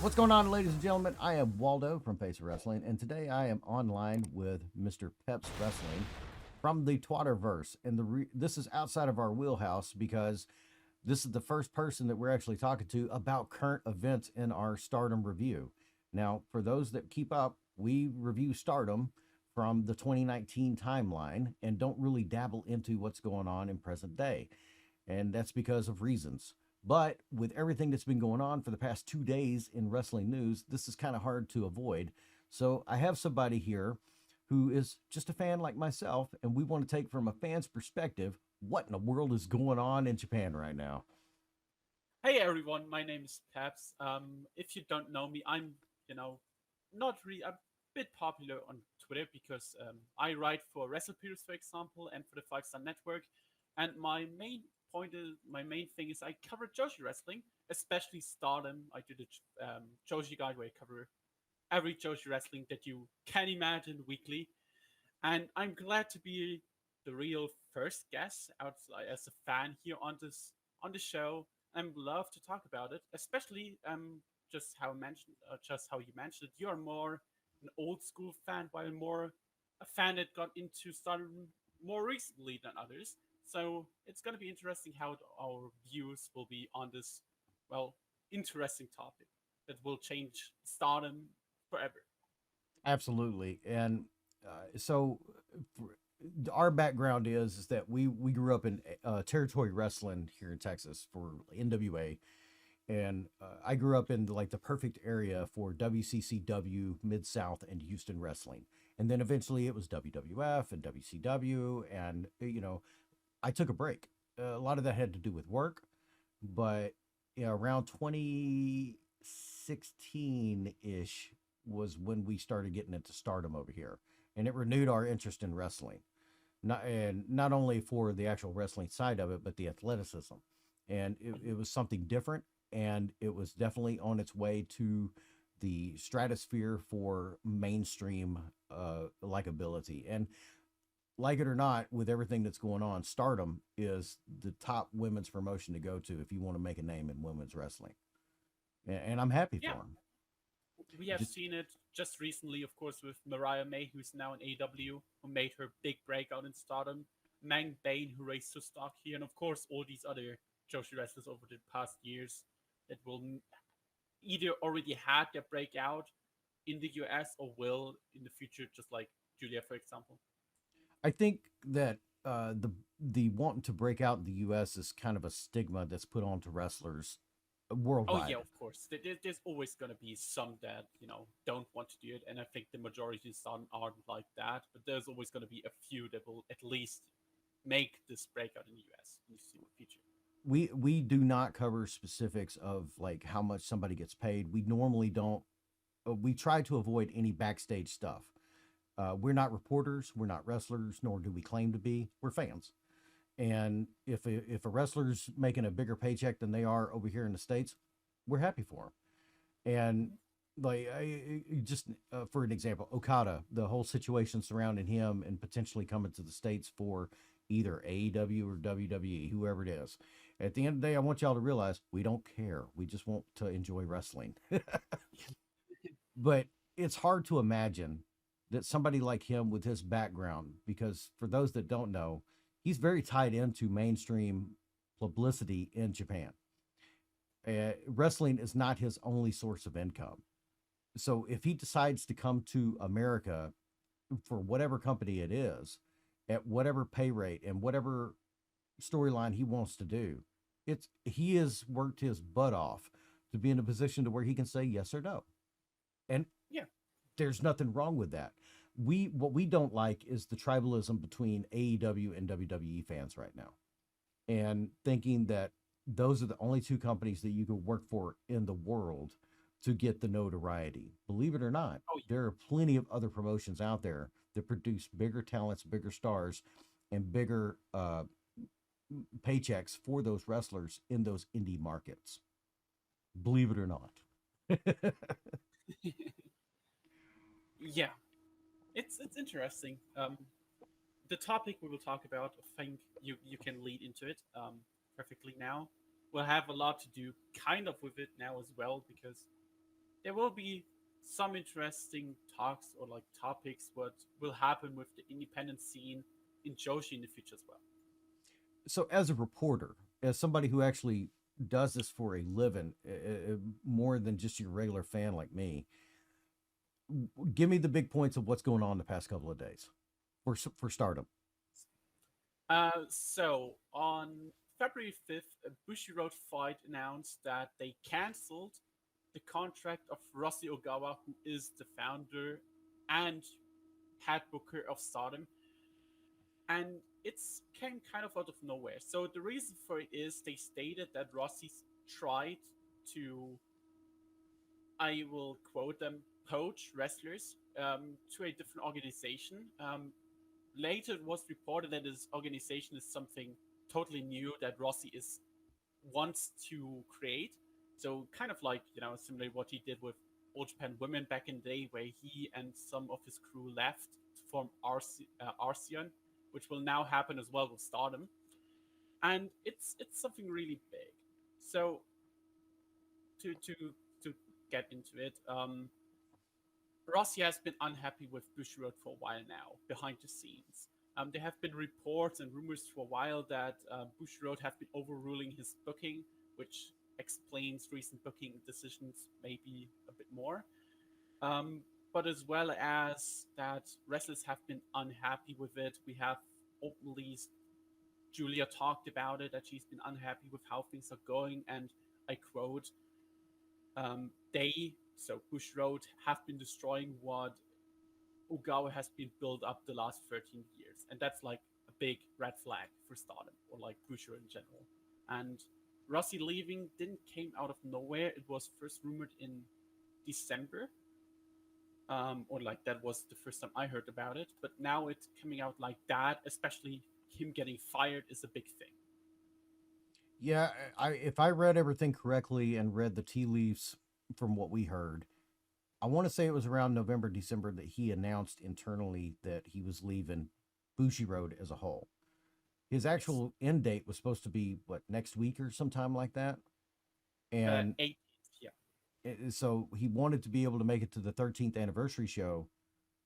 What's going on, ladies and gentlemen? I am Waldo from Face of Wrestling, and today I am online with Mr. Peps Wrestling from the Twatterverse. And this is outside of our wheelhouse because this is the first person that we're actually talking to about current events in our Stardom review. Now, for those that keep up, we review Stardom from the 2019 timeline and don't really dabble into what's going on in present day. And that's because of reasons. But with everything that's been going on for the past 2 days in wrestling news, this is kind of hard to avoid. So I have somebody here who is just a fan like myself, and we want to take from a fan's perspective what in the world is going on in Japan right now. Hey everyone, my name is Peps. If you don't know me, I'm, not really a bit popular on Twitter because I write for WrestlePurists, for example, and for the Five Star Network. And my main thing is I cover Joshi wrestling, especially Stardom. I do the Joshi guide where I cover every Joshi wrestling that you can imagine weekly. And I'm glad to be the real first guest outside as a fan here on the show. I'm love to talk about it, especially just how you mentioned it. You are more an old school fan, while more a fan that got into Stardom more recently than others. So it's going to be interesting how our views will be on this, well, interesting topic that will change Stardom forever. Absolutely. And so for, our background is that we grew up in territory wrestling here in Texas for NWA, and I grew up in like the perfect area for WCCW, Mid South, and Houston wrestling. And then eventually it was WWF and WCW, and I took a break. A lot of that had to do with work, but around 2016 ish was when we started getting into Stardom over here, and it renewed our interest in wrestling. Not only for the actual wrestling side of it, but the athleticism, and it was something different, and it was definitely on its way to the stratosphere for mainstream likability. And like it or not, with everything that's going on, Stardom is the top women's promotion to go to if you want to make a name in women's wrestling, and I'm happy Yeah, for them. we have Just seen it just recently, of course, with Mariah May, who's now in AW, who made her big breakout in Stardom, Mang Bain, who raised her stock here, and of course, all these other Joshi wrestlers over the past years that will either already had their breakout in the US or will in the future, just like Julia, for example. I think that the wanting to break out in the U.S. is kind of a stigma that's put onto wrestlers Oh yeah, worldwide. of course. There's always gonna be some that don't want to do it, and I think the majority aren't like that. But there's always gonna be a few that will at least make this breakout in the US in the future. We do not cover specifics of like how much somebody gets paid. We normally don't. We try to avoid any backstage stuff. We're not reporters. We're not wrestlers, nor do we claim to be. We're fans. And if a wrestler's making a bigger paycheck than they are over here in the states, we're happy for them. And like just for an example, Okada, the whole situation surrounding him and potentially coming to the states for either AEW or WWE, whoever it is. At the end of the day, I want y'all to realize we don't care. We just want to enjoy wrestling. But it's hard to imagine that somebody like him with his background, because for those that don't know, he's very tied into mainstream publicity in Japan. Wrestling is not his only source of income. So if he decides to come to America for whatever company it is, at whatever pay rate and whatever storyline he wants to do, he has worked his butt off to be in a position to where he can say yes or no. And Yeah, there's nothing wrong with that. What we don't like is the tribalism between AEW and WWE fans right now, and thinking that those are the only two companies that you can work for in the world to get the notoriety. Believe it or not, oh there are plenty of other promotions out there that produce bigger talents, bigger stars, and bigger paychecks for those wrestlers in those indie markets. Believe it or not. yeah. Yeah, it's interesting. The topic we will talk about, I think you can lead into it perfectly now. We'll have a lot to do kind of with it now as well because there will be some interesting talks or like topics what will happen with the independent scene in Joshi in the future as well. So, as a reporter, as somebody who actually does this for a living, more than just your regular fan like me, give me the big points of what's going on the past couple of days for Stardom. So on February 5th, Bushiroad Fight announced that they cancelled the contract of Rossy Ogawa, who is the founder and head booker of Stardom, and it's came kind of out of nowhere. So the reason for it is they stated that Rossi tried to, I will quote them, poach wrestlers to a different organization. Later, it was reported that this organization is something totally new that Rossi is wants to create. So kind of like similar to what he did with All Japan Women back in the day, where he and some of his crew left to form Arceon, which will now happen as well with Stardom, and it's something really big. So to to get into it, Rossi has been unhappy with Bushiroad for a while now, behind the scenes. There have been reports and rumors for a while that Bushiroad have been overruling his booking, which explains recent booking decisions maybe a bit more. Um, but as well as that, wrestlers have been unhappy with it. We have openly Julia talked about it, that she's been unhappy with how things are going, and I quote, so Bush Road, have been destroying what Ogawa has been built up the last 13 years. And that's like a big red flag for Stardom or like Busher in general. And Rossi leaving didn't came out of nowhere. It was first rumored in December. Or like that was the first time I heard about it. But now it's coming out like that, especially him getting fired is a big thing. Yeah, if I read everything correctly and read the tea leaves from what we heard, I want to say it was around November, December that he announced internally that he was leaving Bushi Road as a whole. His Yes. actual end date was supposed to be what, next week or sometime like that, and 18th, yeah. so he wanted to be able to make it to the 13th anniversary show,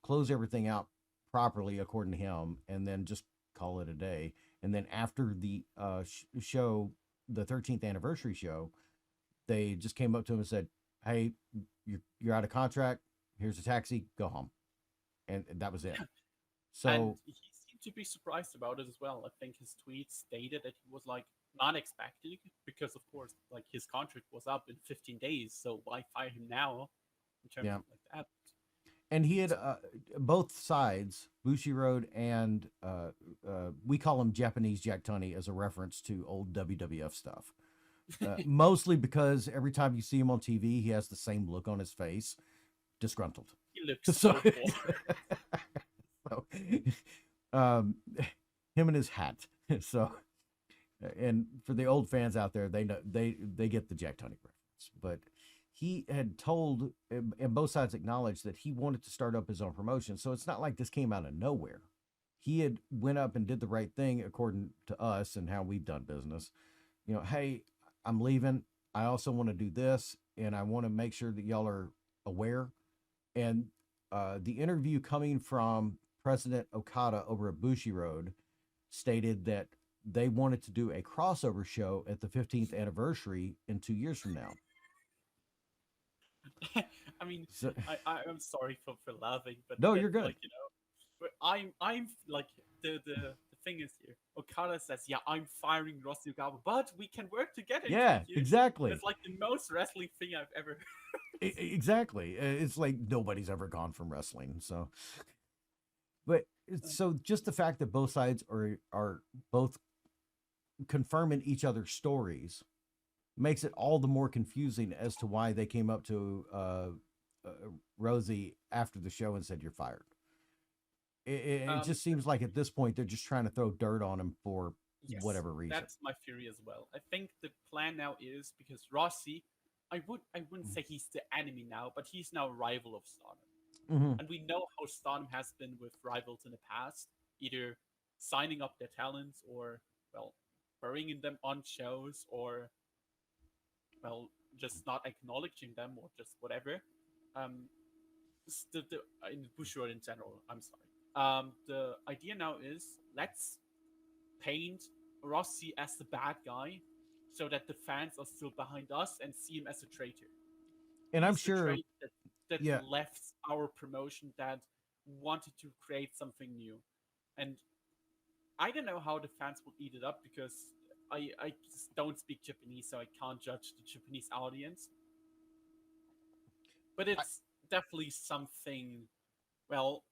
close everything out properly according to him, and then just call it a day. And then after the show, the 13th anniversary show, they just came up to him and said, "Hey, you're out of contract. Here's a taxi. Go home." And that was it. And So he seemed to be surprised about it as well. I think his tweet stated that he was like not expecting because of course like his contract was up in 15 days, so why fire him now in terms yeah, of like that? and he had So both sides, Bushi Road and we call him Japanese Jack Tunney as a reference to old WWF stuff. Mostly because every time you see him on TV, he has the same look on his face, disgruntled. he looks So, so bored. so um, him and his hat. So, and for the old fans out there, they know they get the Jack Tunney reference. But he had told, and both sides acknowledged that he wanted to start up his own promotion. So it's not like this came out of nowhere. He had went up and did the right thing according to us and how we've done business. Hey, I'm leaving. I also want to do this, and I want to make sure that y'all are aware. And the interview coming from President Okada over at Bushi Road stated that they wanted to do a crossover show at the 15th anniversary in 2 years from now. I mean, So, I'm sorry for laughing, but no, that you're good. like but I'm like the thing is here. Okada says, "Yeah, I'm firing Rossy Ogawa, but we can work together in two Yeah, years." exactly. That's like the most wrestling thing I've ever. Exactly. It's like nobody's ever gone from wrestling. So, but so just the fact that both sides are both confirming each other's stories makes it all the more confusing as to why they came up to uh, Rosie after the show and said you're fired. It Um, just seems like at this point they're just trying to throw dirt on him for yes, whatever reason. that's my theory as well. I think the plan now is because Rossi, I wouldn't say he's the enemy now, but he's now a rival of Stardom. Mm-hmm. And we know how Stardom has been with rivals in the past, either signing up their talents or, well, bringing them on shows or, well, just not acknowledging them or just whatever. Um, in Bushiroad in general, I'm sorry. The idea now is let's paint Rossy as the bad guy, so that the fans are still behind us and see him as a traitor. And I'm He's the sure, traitor that yeah, left our promotion, that wanted to create something new. And I don't know how the fans will eat it up, because I just don't speak Japanese, so I can't judge the Japanese audience. But I, it's definitely something. Well,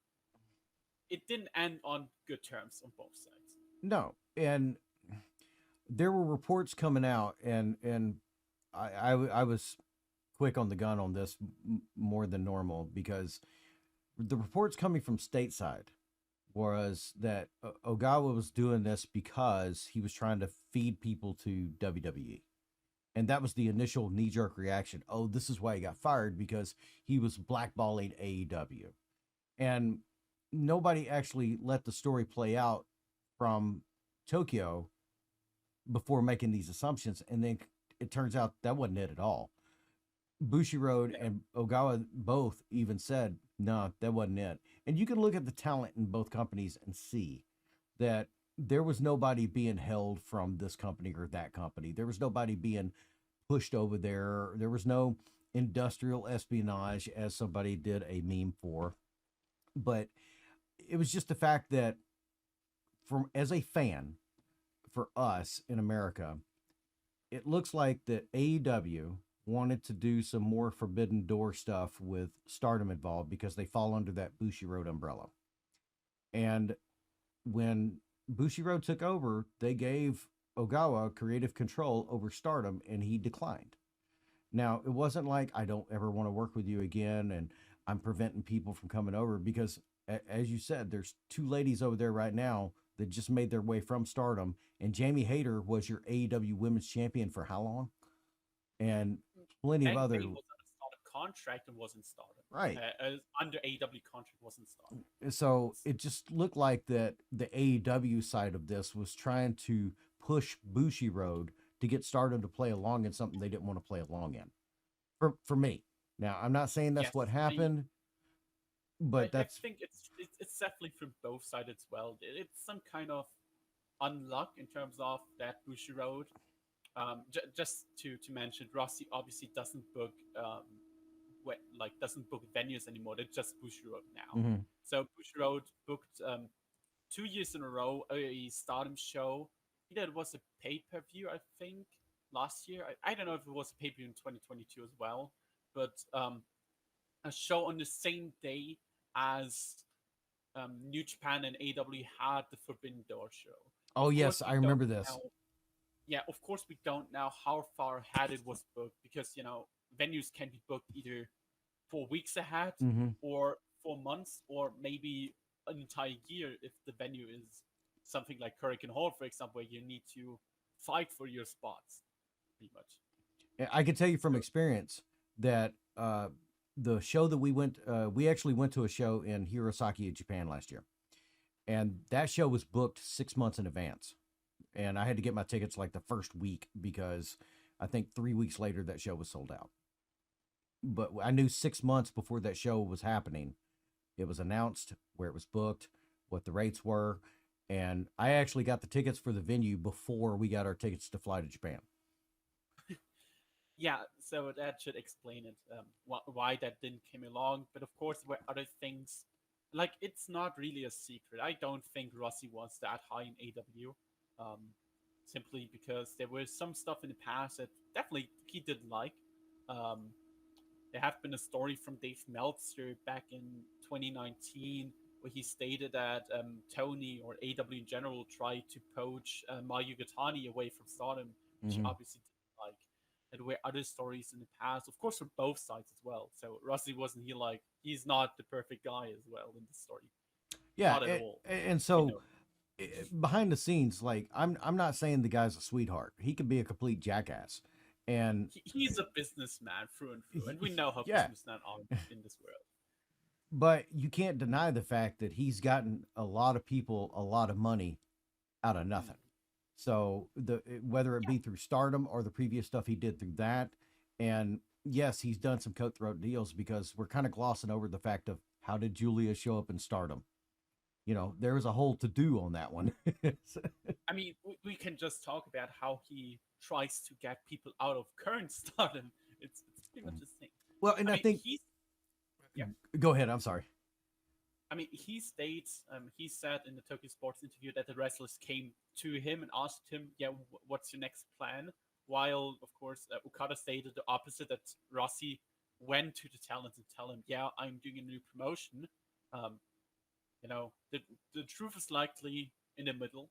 it didn't end on good terms on both sides. no, and there were reports coming out, and I was quick on the gun on this more than normal because the reports coming from stateside was that Ogawa was doing this because he was trying to feed people to WWE. And that was the initial knee jerk reaction. Oh, this is why he got fired, because he was blackballing AEW. And nobody actually let the story play out from Tokyo before making these assumptions. And then it turns out that wasn't it at all. Bushiroad Yeah. and Ogawa both even said, no, that wasn't it. And you can look at the talent in both companies and see that there was nobody being held from this company or that company. There was nobody being pushed over there. There was no industrial espionage, as somebody did a meme for. But it was just the fact that, from as a fan, for us in America, it looks like that AEW wanted to do some more Forbidden Door stuff with Stardom involved because they fall under that Bushiroad umbrella. And when Bushiroad took over, they gave Ogawa creative control over Stardom, and he declined. Now, it wasn't like I don't ever want to work with you again and I'm preventing people from coming over, because as you said, there's two ladies over there right now that just made their way from Stardom, and Jamie Hayter was your AEW Women's Champion for how long? And plenty of Meg other, May was on a started contract and wasn't started. right. Under AW contract wasn't started. So it just looked like that the AEW side of this was trying to push Bushiroad to get Stardom to play along in something they didn't want to play along in. For me. Now, I'm not saying that's Yes, what I happened, but I that's think it's definitely from both sides as well. It's some kind of unluck in terms of that Bushiroad. Just to mention, Rossi obviously doesn't book doesn't book venues anymore. They're just Bushiroad now. mhm. So Bushiroad booked 2 years in a row a Stardom show. Either it was a pay per view, I think, last year. I don't know if it was a pay per view in 2022 as well, but a show on the same day as New Japan and AW had the Forbidden Door show. Oh, Of yes, course, I we don't remember this. know. Yeah, of course, we don't know how far ahead it was booked, because venues can be booked either 4 weeks ahead, Mhm. or 4 months, or maybe an entire year if the venue is something like Hurricane Hall, for example, where you need to fight for your spots, pretty much. I can tell you from So experience that the show that we actually went to a show in Hirosaki, Japan last year. And that show was booked 6 months in advance. And I had to get my tickets like the first week because I think 3 weeks later that show was sold out. But I knew 6 months before that show was happening, it was announced where it was booked, what the rates were. And I actually got the tickets for the venue before we got our tickets to fly to Japan. yeah, so that should explain it, why that didn't came along. But of course, there were other things. Like, it's not really a secret. I don't think Rossi was that high in AW, um, simply because there was some stuff in the past that definitely he didn't like. Um, there have been a story from Dave Meltzer back in 2019 where he stated that Tony, or AW in general, tried to poach Mayu Gatani away from Stardom, which he Mm-hmm. obviously didn't like. And there were other stories in the past, of course, from both sides as well. So Rossi wasn't he like he's not the perfect guy as well in the story, Yeah, not at all. and We so know. behind the scenes, like I'm not saying the guy's a sweetheart. He could be a complete jackass, and He's a businessman through and through, and we know how yeah, businessmen are in this world. but you can't deny the fact that he's gotten a lot of people a lot of money out of Mm. nothing. So whether it be through Stardom or the previous stuff he did through that, And yes, he's done some cutthroat deals because we're kind of glossing over the fact of how did Julia show up in Stardom. There was a whole to do on that one. I mean, we can just talk about how he tries to get people out of current stardom. It's pretty much the same. Well, and I I mean, think, yeah. go ahead. I'm sorry. I mean, he states, he said in the Tokyo Sports interview that the wrestlers came to him and asked him, "Yeah, what's your next plan?" While, of course, Okada stated the opposite, that Rossy went to the talent and tell him, "Yeah, I'm doing a new promotion." Um, the truth is likely in the middle,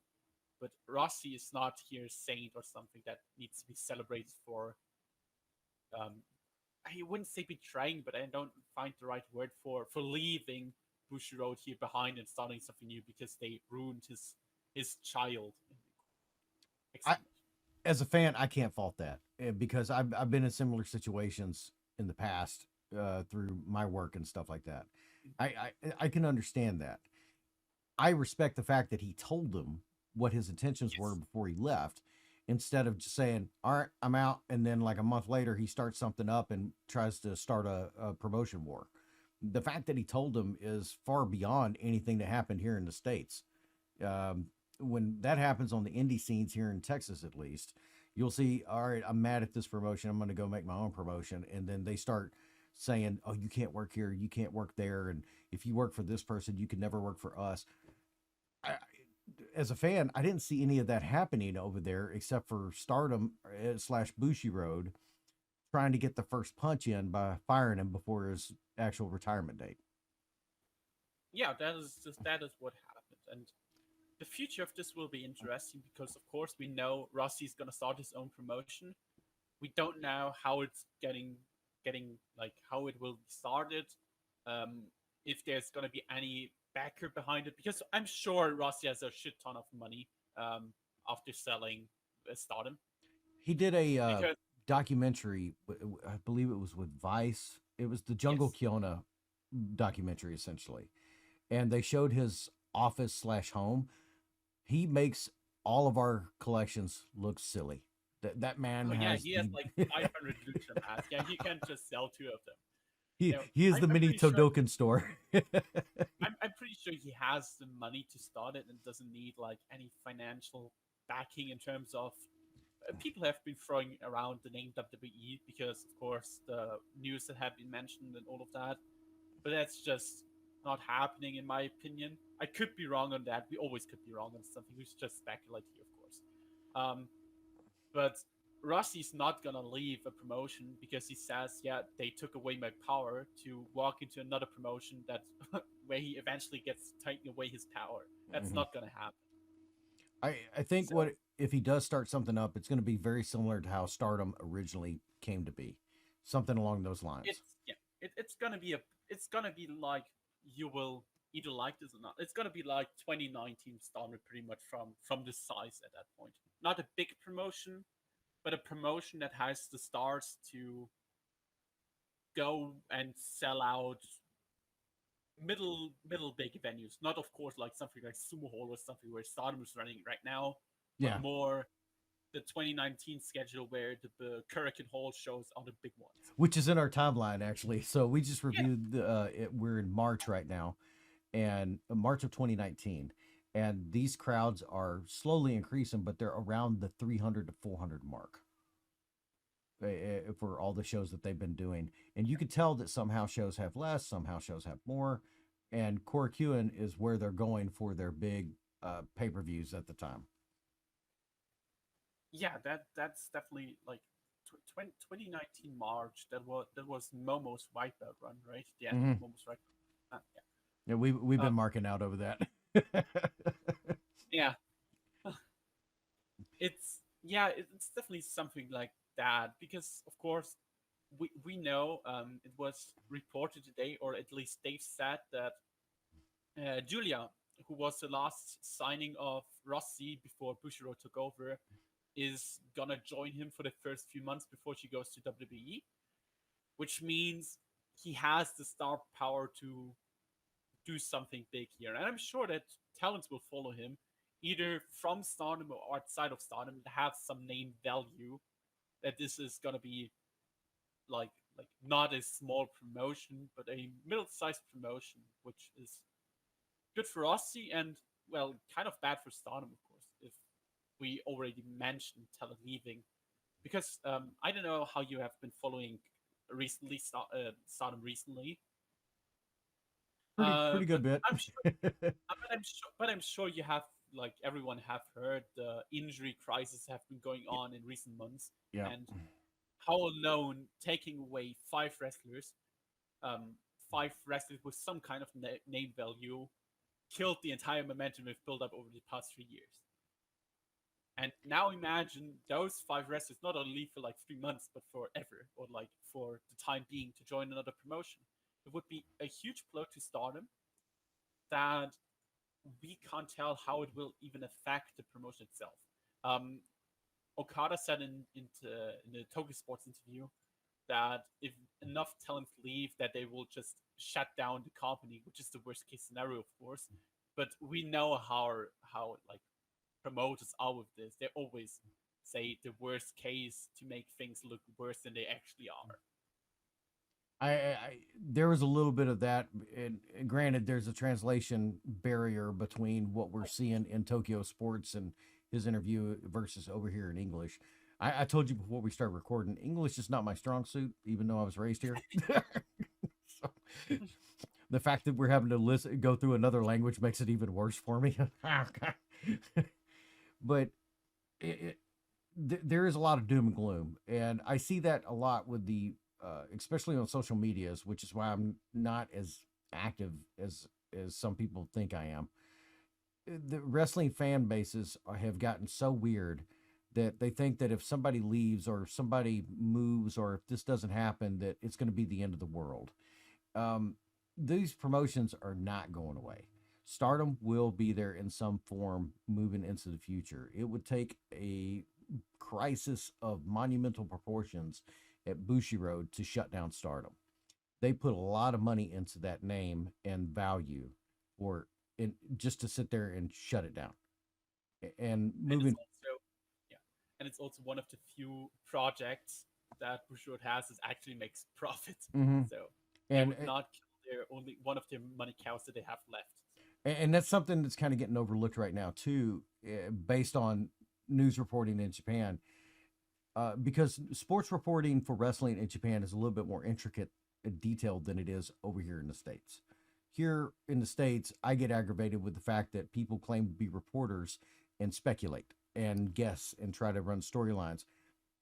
but Rossy is not here saint or something that needs to be celebrated for. Um, I wouldn't say betraying, but I don't find the right word for leaving Bushi Road here behind and starting something new because they ruined his child. I, Exclamation. as a fan, I can't fault that because I've been in similar situations in the past through my work and stuff like that. I can understand that. I respect the fact that he told them what his intentions were Yes. before he left, instead of just saying, "All right, I'm out," and then like a month later he starts something up and tries to start a promotion war. The fact that he told them is far beyond anything that happened here in the states. Um, when that happens on the indie scenes here in Texas, at least, you'll see, all right, I'm mad at this promotion. I'm going to go make my own promotion. And then they start saying, oh, you can't work here. You can't work there. And if you work for this person, you can never work for us. I, as a fan, I didn't see any of that happening over there except for Stardom slash Bushi Road trying to get the first punch in by firing him before his actual retirement date. Yeah, that is what happened, and the future of this will be interesting because, of course, we know Rossi is gonna start his own promotion. We don't know how it's getting like how it will be started. Um, if there's gonna be any backer behind it, because I'm sure Rossi has a shit ton of money after selling Stardom. He did a Because documentary. I believe it was with Vice. It was the Jungle yes, Kiona documentary, essentially, and they showed his office slash home. He makes all of our collections look silly. That man oh yeah, has he has the like 500 lucha masks. Yeah, he can't just sell two of them. he You know, he is I'm, the I'm mini pretty sure Todoken store. I'm pretty sure he has the money to start it and doesn't need like any financial backing in terms of people have been throwing around the name WWE because of course the news that have been mentioned and all of that. But that's just not happening in my opinion. I could be wrong on that. We always could be wrong on something. We should just speculate here, of course. Um, but Rossi's not gonna leave a promotion because he says, "Yeah, they took away my power to walk into another promotion that where he eventually gets taking away his power." That's Mhm. not gonna happen. I think So what if he does start something up, it's going to be very similar to how Stardom originally came to be, something along those lines. it's gonna be a it's gonna be like you will either like this or not. It's gonna be like 2019 standard pretty much from the size at that point. Not a big promotion, but a promotion that has the stars to go and sell out middle big venues. Not of course like something like Sumo Hall or something where Stardom is running right now, but Yeah, more the 2019 schedule where the Hurricane Hall shows are the big ones. which is in our timeline actually. So we just Yeah, reviewed it. We're in March right now, and March of 2019, and these crowds are slowly increasing, but they're around the 300 to 400 mark for all the shows that they've been doing. And you could tell that somehow shows have less, somehow shows have more, and Korakuen is where they're going for their big pay-per-views at the time. yeah, that's definitely like 2019 March. That was Momo's Wipeout run, right? The end of Mm-hmm. Momo's Wipeout. Yeah, we've Yeah, been marking out over that. yeah. It's definitely something like that because of course we know it was reported today, or at least they've said that Julia, who was the last signing of Rossi before Bushiro took over, is gonna join him for the first few months before she goes to WWE, which means he has the star power to do something big here. And I'm sure that talents will follow him, either from Stardom or outside of Stardom, that have some name value. That this is gonna be. like not a small promotion, but a middle-sized promotion, which is good for Rossy and well, kind of bad for Stardom, of course, if we already mentioned Teller leaving. Because I don't know how you have been following recently Stardom recently, Pretty good but bit. I'm sure you have like everyone have heard the injury crisis have been going on in recent months, Yeah. and how alone taking away um, five wrestlers with some kind of name value, killed the entire momentum we've built up over the past 3 years. And now imagine those five wrestlers not only leave for like 3 months, but forever, or like for the time being to join another promotion. It would be a huge blow to Stardom that we can't tell how it will even affect the promotion itself. Um, Okada said in the Tokyo Sports interview that if enough talents leave, that they will just shut down the company, which is the worst case scenario, of course. But we know how like promoters are with this. They always say the worst case to make things look worse than they actually are. There was a little bit of that, and granted, there's a translation barrier between what we're seeing in Tokyo Sports and his interview versus over here in English. I told you before we start recording, English is not my strong suit, even though I was raised here. So, the fact that we're having to go through another language makes it even worse for me. But there is a lot of doom and gloom, and I see that a lot with the especially on social medias, which is why I'm not as active as some people think I am. The wrestling fan bases have gotten so weird that they think that if somebody leaves or if somebody moves or if this doesn't happen, that it's going to be the end of the world. These promotions are not going away. Stardom will be there in some form moving into the future. It would take a crisis of monumental proportions at Bushiroad to shut down Stardom. They put a lot of money into that name and value for in just to sit there and shut it down. And And it's moving, also yeah, and it's also one of the few projects that Bushiroad has that actually makes profit. mm-hmm. So they and would not kill their only one of their money cows that they have left. and that's something that's kind of getting overlooked right now too, based on news reporting in Japan. Because sports reporting for wrestling in Japan is a little bit more intricate and detailed than it is over here in the States. Here in the States, I get aggravated with the fact that people claim to be reporters and speculate and guess and try to run storylines.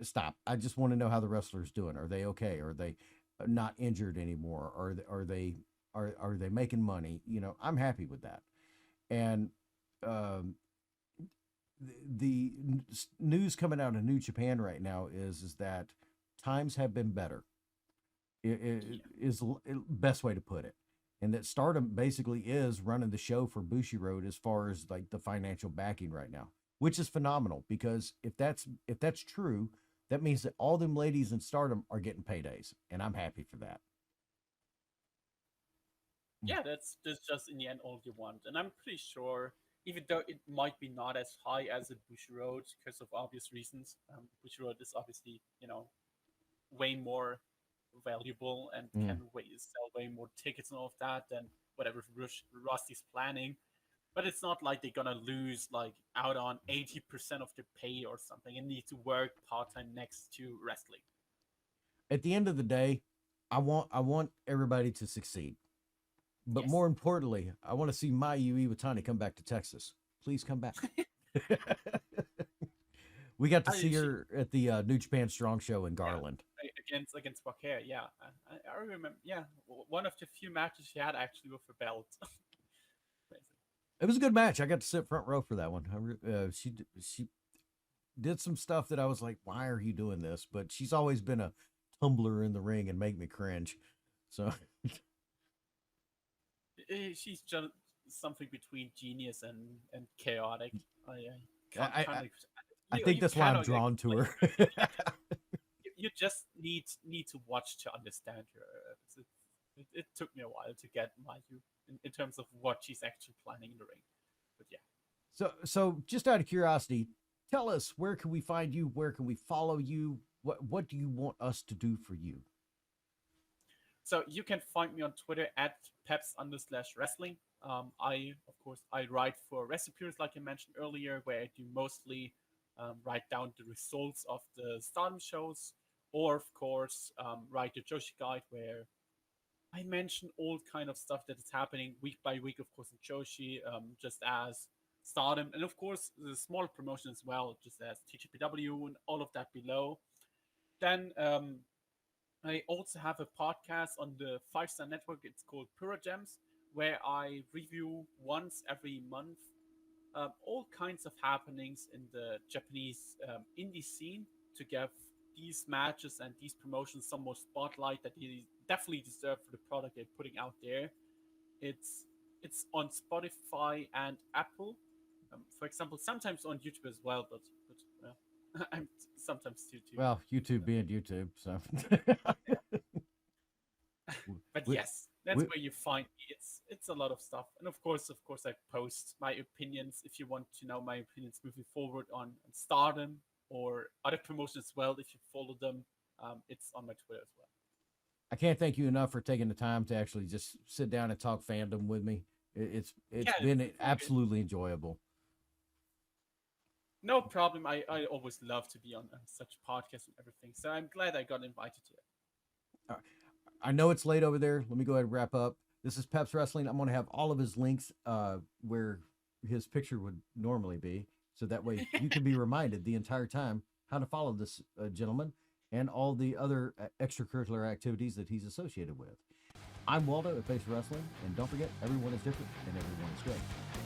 Stop. I just want to know how the wrestler's doing. Are they okay? Are they not injured anymore? Are they making money? You know, I'm happy with that. And um, the news coming out of New Japan right now is that times have been better. It Yeah. is the best way to put it, and that Stardom basically is running the show for Bushiroad as far as like the financial backing right now, which is phenomenal. Because if that's true, that means that all them ladies in Stardom are getting paydays, and I'm happy for that. Yeah, that's just in the end all you want. And I'm pretty sure, even though it might be not as high as a Bushiroad because of obvious reasons, Bushiroad is obviously way more valuable and Mm. can sell way more tickets and all of that than whatever Rusty's planning. But it's not like they're gonna lose like out on 80% of their pay or something and need to work part time next to wrestling. At the end of the day, I want everybody to succeed. But Yes. more importantly, I want to see Mayu Iwatani come back to Texas. Please come back. We got to I see she her at the New Japan Strong Show in Yeah, Garland. against Bakare. Yeah, I remember. Yeah, one of the few matches she had actually with her belt. Crazy. It was a good match. I got to sit front row for that one. She did some stuff that I was like, why are you doing this? But she's always been a tumbler in the ring and make me cringe. So She's just something between genius and chaotic. I can't I kind I, of I think you that's why I'm cannot drawn to explain her. her. You just need to watch to understand her. It took me a while to get Mayu in terms of what she's actually planning in the ring. But yeah. So just out of curiosity, tell us, where can we find you? Where can we follow you? What do you want us to do for you? So you can find me on Twitter at peps_wrestling. Of course, I write for WrestlePurists, like I mentioned earlier, where I do mostly write down the results of the Stardom shows, or of course, write the Joshi guide, where I mention all kind of stuff that is happening week by week, of course, in Joshi, just as Stardom, and of course the small promotion as well, just as TGPW and all of that below. Then I also have a podcast on the Five Star Network. It's called Pura Gems, where I review once every month all kinds of happenings in the Japanese indie scene to give these matches and these promotions some more spotlight that they definitely deserve for the product they're putting out there. It's it's on Spotify and Apple, for example. Sometimes on YouTube as well, but I'm sometimes too. Well, YouTube being YouTube, so But we, yes, that's we, where you find me. It's a lot of stuff, and of course, I post my opinions. If you want to know my opinions moving forward on Stardom or other promotions as well, if you follow them, it's on my Twitter as well. I can't thank you enough for taking the time to actually just sit down and talk fandom with me. It's Yeah, been okay. absolutely enjoyable. No problem. I always love to be on such podcasts and everything. So I'm glad I got invited to it. Uh, I know it's late over there. Let me go ahead and wrap up. This is Peps Wrestling. I'm going to have all of his links where his picture would normally be, so that way you can be reminded the entire time how to follow this gentleman and all the other extracurricular activities that he's associated with. I'm Waldo at Face Wrestling, and don't forget, everyone is different and everyone is great.